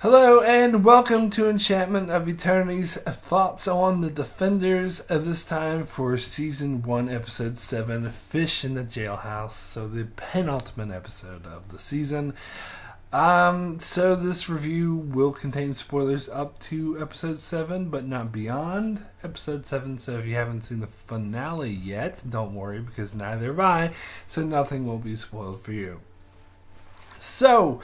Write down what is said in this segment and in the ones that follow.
Hello and welcome to Enchantment of Eternity's thoughts on the Defenders, this time for Season 1, Episode 7, Fish in the Jailhouse, so the penultimate episode of the season. So this review will contain spoilers up to Episode 7, but not beyond Episode 7, so if you haven't seen the finale yet, don't worry, because neither have I, so nothing will be spoiled for you. So,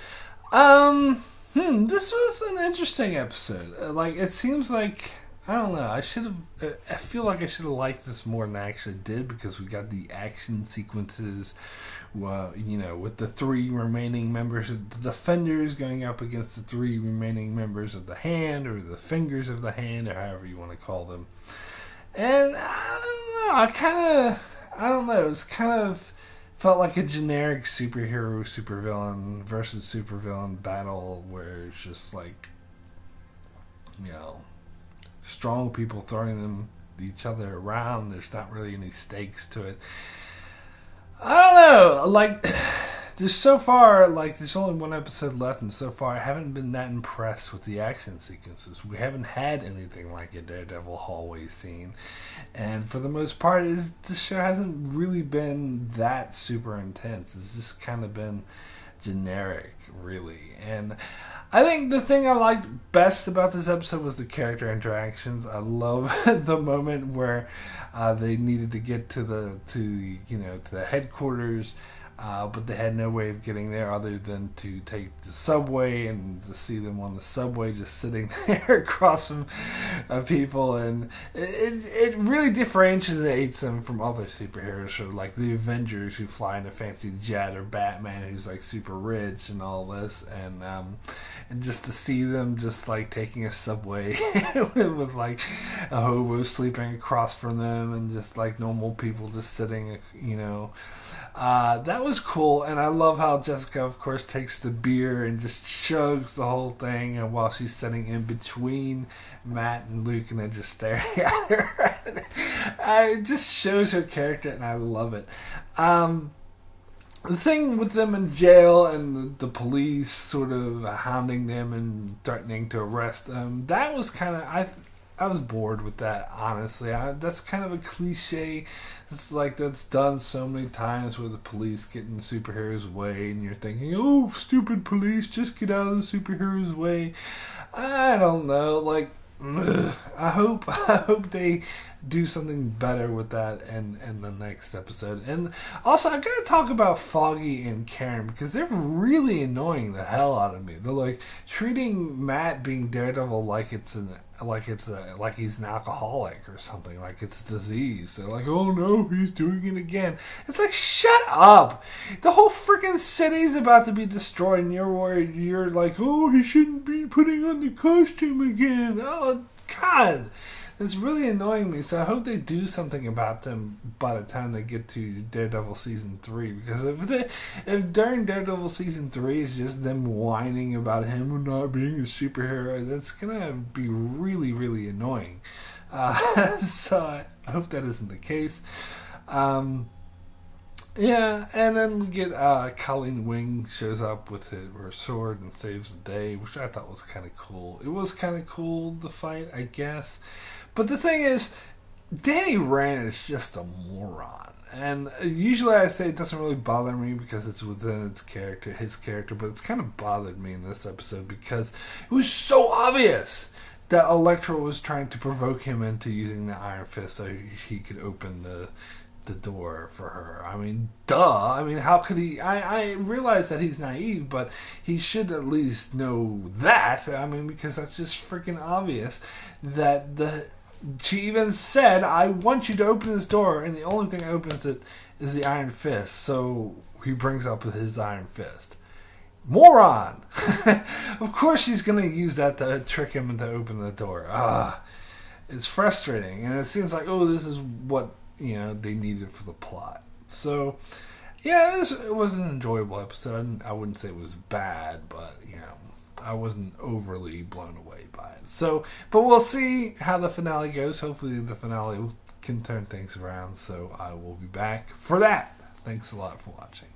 this was an interesting episode. It seems like, I don't know, I feel like I should have liked this more than I actually did, because we got the action sequences, with the three remaining members of the Defenders going up against the three remaining members of the Hand, or the Fingers of the Hand, or however you want to call them. And, I don't know, it's kind of felt like a generic superhero, supervillain versus supervillain battle where it's just like, strong people throwing each other around. There's not really any stakes to it. I don't know. There's only one episode left, and so far I haven't been that impressed with the action sequences. We haven't had anything like a Daredevil hallway scene, and for the most part, the show hasn't really been that super intense. It's just kind of been generic, really. And I think the thing I liked best about this episode was the character interactions. I love the moment where they needed to get to the headquarters, but they had no way of getting there other than to take the subway, and to see them on the subway just sitting there across from people, and it really differentiates them from other superheroes, so like the Avengers who fly in a fancy jet, or Batman who's like super rich and all this, and just to see them just like taking a subway with like a hobo sleeping across from them, and just like normal people just sitting, that was cool. And I love how Jessica, of course, takes the beer and just chugs the whole thing, and while she's sitting in between Matt and Luke, and they're just staring at her. It just shows her character, and I love it. The thing with them in jail and the police sort of hounding them and threatening to arrest them, that was kind of, I was bored with that, honestly. That's kind of a cliche. It's like that's done so many times, where the police get in the superhero's way, and you're thinking, oh, stupid police, just get out of the superhero's way. I don't know, I hope they do something better with that in the next episode. And also, I gotta talk about Foggy and Karen, because they're really annoying the hell out of me. They're like treating Matt being Daredevil like he's an alcoholic or something, like it's a disease. They're like, oh no, he's doing it again. It's like, shut up! The whole freaking city's about to be destroyed, and you're worried. You're like, oh, he shouldn't be putting on the costume again. Oh God, it's really annoying me. So I hope they do something about them by the time they get to Daredevil Season 3. Because if during Daredevil Season 3 is just them whining about him not being a superhero, that's going to be really, really annoying. So I hope that isn't the case. Yeah, and then we get Colleen Wing shows up with her sword and saves the day, which I thought was kind of cool. It was kind of cool, the fight, I guess. But the thing is, Danny Rand is just a moron. And usually I say it doesn't really bother me because it's within his character, but it's kind of bothered me in this episode because it was so obvious that Elektra was trying to provoke him into using the Iron Fist so he could open the door for her. I mean, duh. I mean, how could he? I realize that he's naive, but he should at least know that. I mean, because that's just freaking obvious that she even said, I want you to open this door, and the only thing that opens it is the Iron Fist. So he brings up his Iron Fist. Moron! Of course she's going to use that to trick him into open the door. It's frustrating, and it seems like, oh, this is what they needed for the plot. So, yeah, it was an enjoyable episode. I wouldn't say it was bad, but, I wasn't overly blown away by it. So, but we'll see how the finale goes. Hopefully the finale can turn things around, so I will be back for that. Thanks a lot for watching.